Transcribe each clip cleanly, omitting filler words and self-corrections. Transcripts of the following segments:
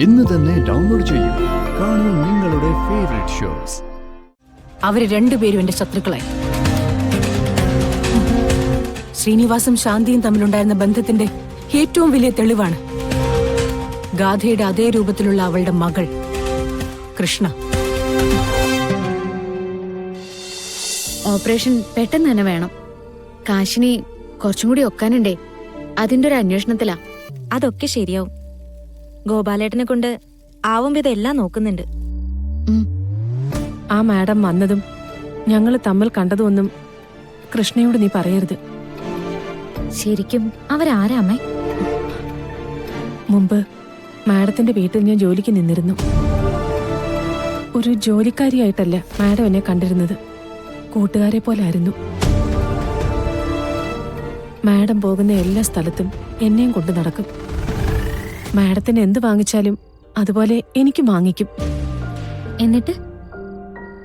ഇന്ന് തന്നെ ഡൗൺലോഡ് ചെയ്യൂ. കാണൂ നിങ്ങളുടെ ഫേവറേറ്റ് ഷോസ്. അവര് രണ്ടുപേരും എന്റെ ശത്രുക്കളായി. ശ്രീനിവാസും ശാന്തിയും തമ്മിലുണ്ടായിരുന്ന ബന്ധത്തിന്റെ ഏറ്റവും വലിയ തെളിവാണ് ഗാഥയുടെ അതേ രൂപത്തിലുള്ള അവളുടെ മകൾ കൃഷ്ണ. ഓപ്പറേഷൻ പെട്ടെന്ന് തന്നെ വേണം. കാശിനി കുറച്ചും കൂടി ഒക്കാനുണ്ടേ. അതിന്റെ ഒരു അന്വേഷണത്തിലാ. അതൊക്കെ ശരിയാവും. ഗോപാലേട്ടനെ കൊണ്ട് ആവും വിധമെല്ലാം നോക്കുന്നുണ്ട്. ആ മാഡം വന്നതും ഞങ്ങൾ തമ്മിൽ കണ്ടതുമൊന്നും കൃഷ്ണയോട് നീ പറയരുത്. ശരിക്കും അവരാരാമേ? മുമ്പ് മാഡത്തിന്റെ വീട്ടിൽ ഞാൻ ജോലിക്ക് നിന്നിരുന്നു. ഒരു ജോലിക്കാരിയായിട്ടല്ല മാഡം എന്നെ കണ്ടിരുന്നത്, കൂട്ടുകാരെ പോലായിരുന്നു. മാഡം പോകുന്ന എല്ലാ സ്ഥലത്തും എന്നെയും കൊണ്ടു നടക്കും. മാഡത്തിന് എന്ത് വാങ്ങിച്ചാലും അതുപോലെ എനിക്ക് വാങ്ങിക്കും. എന്നിട്ട്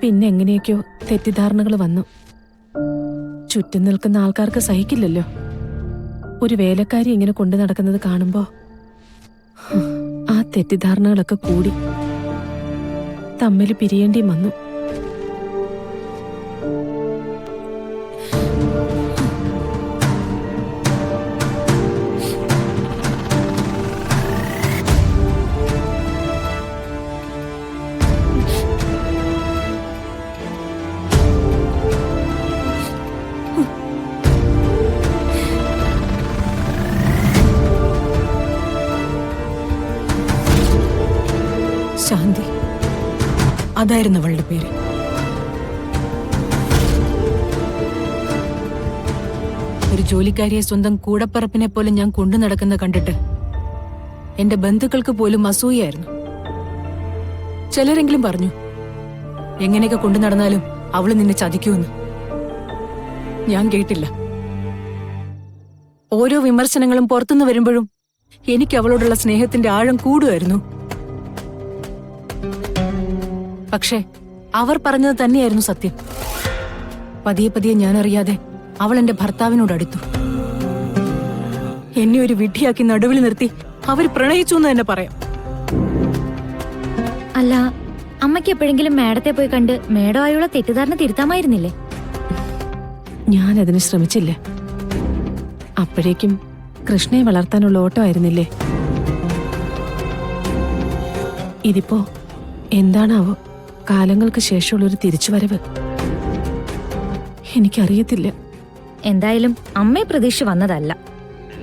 പിന്നെ എങ്ങനെയൊക്കെയോ തെറ്റിദ്ധാരണകൾ വന്നു. ചുറ്റും നിൽക്കുന്ന ആൾക്കാർക്ക് സഹിക്കില്ലല്ലോ ഒരു വേലക്കാരി ഇങ്ങനെ കൊണ്ടു നടക്കുന്നത് കാണുമ്പോ. ആ തെറ്റിദ്ധാരണകളൊക്കെ കൂടി തമ്മിൽ പിരിയേണ്ടി വന്നു. ശാന്തി, അതായിരുന്നു അവളുടെ പേര്. ഒരു ജോലിക്കാരിയെ സ്വന്തം കൂടപ്പറപ്പിനെ പോലെ ഞാൻ കൊണ്ടു നടക്കുന്ന കണ്ടിട്ട് എന്റെ ബന്ധുക്കൾക്ക് പോലും അസൂയായിരുന്നു. ചിലരെങ്കിലും പറഞ്ഞു, എങ്ങനെയൊക്കെ കൊണ്ടു നടന്നാലും അവള് നിന്നെ ചതിക്കുമെന്ന്. ഞാൻ കേട്ടില്ല. ഓരോ വിമർശനങ്ങളും പുറത്തുനിന്ന് വരുമ്പോഴും എനിക്ക് അവളോടുള്ള സ്നേഹത്തിന്റെ ആഴം കൂടുമായിരുന്നു. പക്ഷേ അവർ പറഞ്ഞത് തന്നെയായിരുന്നു സത്യം. പതിയെ പതിയെ ഞാൻ അറിയാതെ അവൾ എന്റെ ഭർത്താവിനോട് അടുത്തു. എന്നെ ഒരു വിഡ്ഢിയാക്കി നടുവിൽ നിർത്തി അവർ പ്രണയിച്ചു എന്ന് തന്നെ പറയാം. അല്ല, അമ്മയ്ക്ക് എപ്പോഴെങ്കിലും മേഡത്തെ പോയി കണ്ട് മേഡമായുള്ള തെറ്റിദ്ധാരണ തിരുത്താമായിരുന്നില്ലേ? ഞാനതിന് ശ്രമിച്ചില്ല. അപ്പോഴേക്കും കൃഷ്ണയെ വളർത്താനുള്ള ഓട്ടമായിരുന്നില്ലേ. ഇതിപ്പോ എന്താണാവോ കാലങ്ങൾക്ക് ശേഷമുള്ളൊരു തിരിച്ചുവരവ്. എനിക്കറിയത്തില്ല. എന്തായാലും അമ്മയെ പ്രതീക്ഷിച്ച് വന്നതല്ല.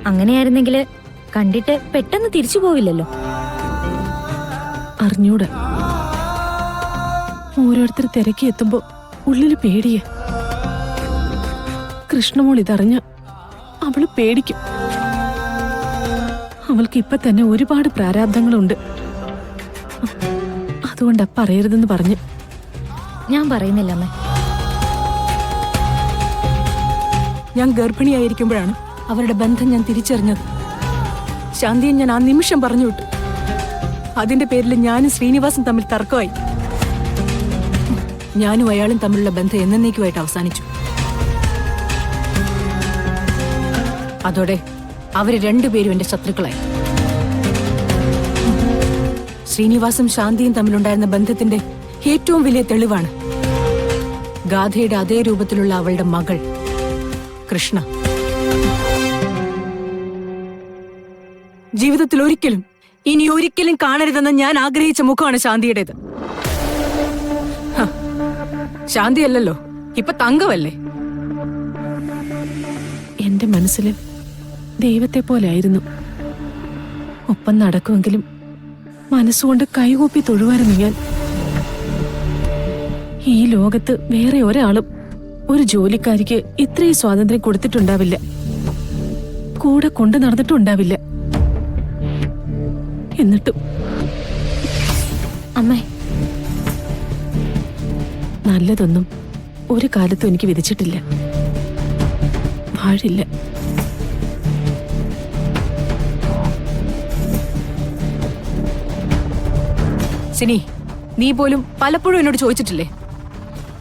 അങ്ങനെയായിരുന്നെങ്കിൽ കണ്ടിട്ട് പെട്ടെന്ന് തിരിച്ചു പോവില്ലല്ലോ. അറിഞ്ഞൂടാ. ഓരോരുത്തർ തിരക്കി എത്തുമ്പോ ഉള്ളില് പേടിയ. കൃഷ്ണമോൾ ഇതറിഞ്ഞ അവള് പേടിക്കും. അവൾക്ക് ഇപ്പൊ തന്നെ ഒരുപാട് പ്രാരാബ്ദങ്ങളുണ്ട്. അതുകൊണ്ടാ പറയരുതെന്ന് പറഞ്ഞു. ഞാൻ പറയുന്നില്ല അമ്മ. ഞാൻ ഗർഭിണിയായിരിക്കുമ്പോഴാണ് അവരുടെ ബന്ധം ഞാൻ തിരിച്ചറിഞ്ഞത്. ശാന്തിയെ ഞാൻ ആ നിമിഷം പറഞ്ഞു വിട്ടു. അതിന്റെ പേരിൽ ഞാനും ശ്രീനിവാസും തമ്മിൽ തർക്കമായി. ഞാനും അയാളും തമ്മിലുള്ള ബന്ധം എന്നേക്കുമായിട്ട് അവസാനിച്ചു. അതോടെ അവര് രണ്ടുപേരും എന്റെ ശത്രുക്കളായി. ശ്രീനിവാസും ശാന്തിയും തമ്മിലുണ്ടായിരുന്ന ബന്ധത്തിന്റെ ഏറ്റവും വലിയ തെളിവാണ് ഗാഥയുടെ അതേ രൂപത്തിലുള്ള അവളുടെ മകൾ കൃഷ്ണ. ജീവിതത്തിൽ ഒരിക്കലും ഇനി ഒരിക്കലും കാണരുതെന്ന് ഞാൻ ആഗ്രഹിച്ച മുഖമാണ് ശാന്തിയുടേത്. ശാന്തിയല്ലല്ലോ, ഇപ്പൊ തങ്കമല്ലേ. എന്റെ മനസ്സില് ദൈവത്തെ പോലെയായിരുന്നു. ഒപ്പം നടക്കുമെങ്കിലും മനസ്സുകൊണ്ട് കൈകൂപ്പി തൊഴുവായിരുന്നു ഞാൻ. ഈ ലോകത്ത് വേറെ ഒരാളും ഒരു ജോലിക്കാരിക്ക് ഇത്രയും സ്വാതന്ത്ര്യം കൊടുത്തിട്ടുണ്ടാവില്ല, കൂടെ കൊണ്ടു നടന്നിട്ടുണ്ടാവില്ല. എന്നിട്ടും അമ്മേ, നല്ലതൊന്നും ഒരു കാലത്തും എനിക്ക് വിധിച്ചിട്ടില്ല, വാഴില്ല. സിനി, നീ പോലും പലപ്പോഴും എന്നോട് ചോദിച്ചിട്ടില്ലേ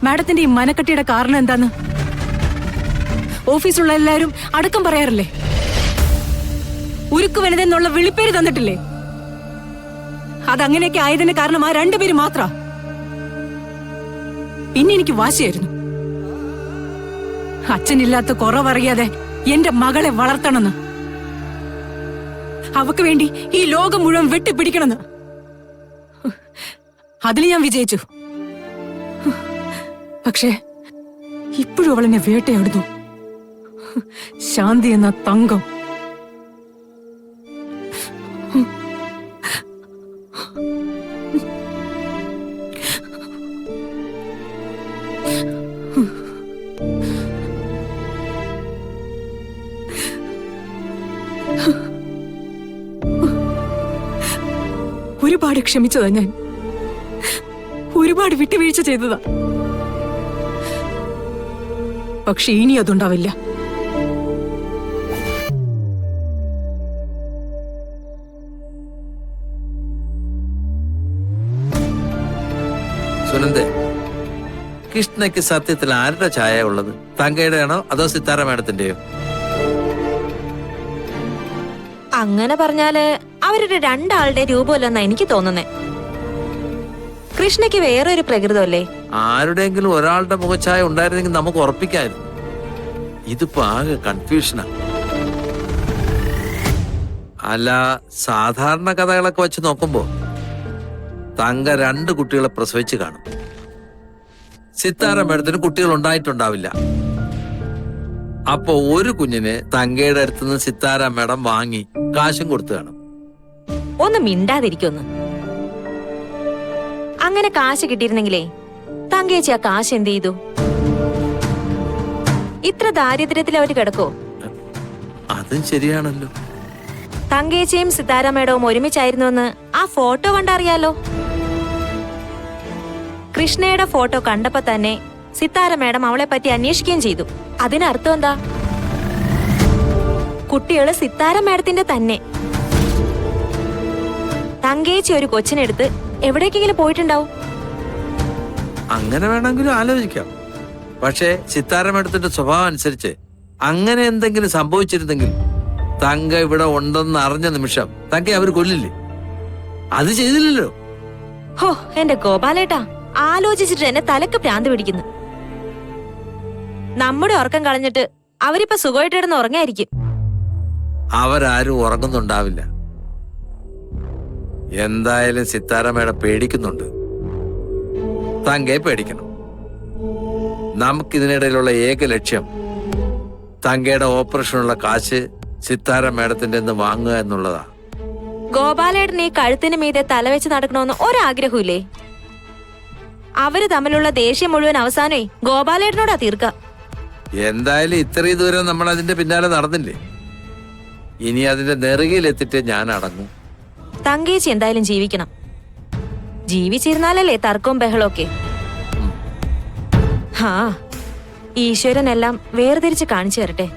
മാഡത്തിന്റെ ഈ മനക്കട്ടിയുടെ കാരണം എന്താന്ന്? ഓഫീസിലുള്ള എല്ലാവരും അടക്കം പറയാറില്ലേ? ഉരുക്കു വനിതെന്നുള്ള വിളിപ്പേര് തന്നിട്ടില്ലേ? അതങ്ങനെയൊക്കെ ആയതിന് കാരണം ആ രണ്ടുപേര് മാത്ര. പിന്നെ എനിക്ക് വാശിയായിരുന്നു, അച്ഛനില്ലാത്ത കുറവറിയാതെ എന്റെ മകളെ വളർത്തണമെന്ന്, അവക്ക് വേണ്ടി ഈ ലോകം മുഴുവൻ വെട്ടിപ്പിടിക്കണമെന്ന്. അതിൽ ഞാൻ വിജയിച്ചു. പക്ഷേ ഇപ്പോഴും അവളെന്നെ വേട്ടയാടുന്നു. ശാന്തി എന്ന തങ്കം. ഒരുപാട് ക്ഷമിച്ചതാ ഞാൻ, ഒരുപാട് വിട്ടുവീഴ്ച ചെയ്തതാ. പക്ഷെ ഇനി അതുണ്ടാവില്ല. സുനന്ദേ, കൃഷ്ണയ്ക്ക് സത്യത്തിൽ ആരുടെ ഛായ ഉള്ളത്? തങ്കയുടെ ആണോ അതോ സിത്താര മാഡത്തിന്റെയോ? അങ്ങനെ പറഞ്ഞാല് അവരുടെ രണ്ടാളുടെ രൂപമല്ലെന്നാ എനിക്ക് തോന്നുന്നേ. കൃഷ്ണയ്ക്ക് വേറൊരു പ്രകൃതമല്ലേ? ആരുടെയെങ്കിലും ഒരാളുടെ മുഖഛായ ഉണ്ടായിരുന്നെങ്കിൽ നമുക്ക് ഉറപ്പിക്കായിരുന്നു. ഇതിപ്പോ ആകെ കൺഫ്യൂഷനാ. അല്ല, സാധാരണ കഥകളൊക്കെ വെച്ച് നോക്കുമ്പോ തങ്ക 2 കുട്ടികളെ പ്രസവിച്ച് കാണും. സിത്താര മേഡത്തിന് കുട്ടികൾ ഉണ്ടായിട്ടുണ്ടാവില്ല. അപ്പൊ ഒരു കുഞ്ഞിനെ തങ്കയുടെ അടുത്തുനിന്ന് സിത്താര മേഡം വാങ്ങി കാശും കൊടുത്തു കാണും. ഒന്ന് മിണ്ടാതിരിക്കൊന്ന്. അങ്ങനെ കാശ് കിട്ടിയിരുന്നെങ്കിലേ തങ്കേച്ചി ആ കാശ് എന്ത് ചെയ്തു? ഇത്ര ദാരിദ്ര്യത്തിൽ അവര് കിടക്കോ? അതും ശരിയാണല്ലോ. തങ്കേച്ചിയും സിതാര മേഡവും ഒരുമിച്ചായിരുന്നുവെന്ന് ആ ഫോട്ടോ കണ്ടറിയാലോ. കൃഷ്ണയുടെ ഫോട്ടോ കണ്ടപ്പോ തന്നെ സിതാര മേഡം അവളെ പറ്റി അന്വേഷിക്കുകയും ചെയ്തു. അതിനർത്ഥം എന്താ? കുട്ടികള് സിതാര മേഡത്തിന്റെ തന്നെ. തങ്കേച്ചി ഒരു കൊച്ചിനെടുത്ത് എവിടേക്കെങ്കിലും പോയിട്ടുണ്ടാവും. അങ്ങനെ വേണമെങ്കിലും ആലോചിക്കാം. പക്ഷേ സിത്താര മേഡത്തിന്റെ സ്വഭാവം അനുസരിച്ച് അങ്ങനെ എന്തെങ്കിലും സംഭവിച്ചിരുന്നെങ്കിൽ തങ്ക ഇവിടെ ഉണ്ടെന്ന് അറിഞ്ഞ നിമിഷം തങ്ക അവർ കൊല്ലില്ലേ? അത് ചെയ്തില്ലല്ലോ. ഹോ, എന്റെ ഗോപാലേട്ടാ, ആലോചിച്ചിട്ട് എന്നെ തലക്ക് ഭ്രാന്ത് പിടിക്കുന്നു. നമ്മുടെ ഉറക്കം കളഞ്ഞിട്ട് അവരിപ്പോ സുഖമായിട്ട് കിടന്ന് ഉറങ്ങായിരിക്കും. അവരാരും ഉറങ്ങുന്നുണ്ടാവില്ല. എന്തായാലും സിത്താര മേഡം പേടിക്കുന്നുണ്ട്. തങ്കയെ പേടിക്കണം. നമുക്കിതിനിടയിലുള്ള ഏക ലക്ഷ്യം തങ്കയുടെ ഓപ്പറേഷനുള്ള കാശ് സിത്താര മേഡത്തിന്റെ വാങ്ങുക എന്നുള്ളതാ. ഗോപാലേട്ടൻ ഈ കഴുത്തിന് മീതെ തലവെച്ച് നടക്കണമെന്ന് ഒരാഗ്രഹമില്ലേ? അവര് തമ്മിലുള്ള ദേഷ്യം മുഴുവൻ അവസാനമേ ഗോപാലേട്ടനോടാ തീർക്ക. എന്തായാലും ഇത്രയും ദൂരം നമ്മൾ അതിന്റെ പിന്നാലെ നടന്നില്ലേ? ഇനി അതിന്റെ നെറുകയിലെത്തിട്ട് ഞാൻ അടങ്ങും. തങ്കേച്ചി എന്തായാലും ജീവിക്കണം. ജീവിച്ചിരുന്നാലല്ലേ തർക്കവും ബഹളമൊക്കെ. ഹാ, ഈശ്വരനെല്ലാം വേർതിരിച്ച് കാണിച്ചു തരട്ടെ.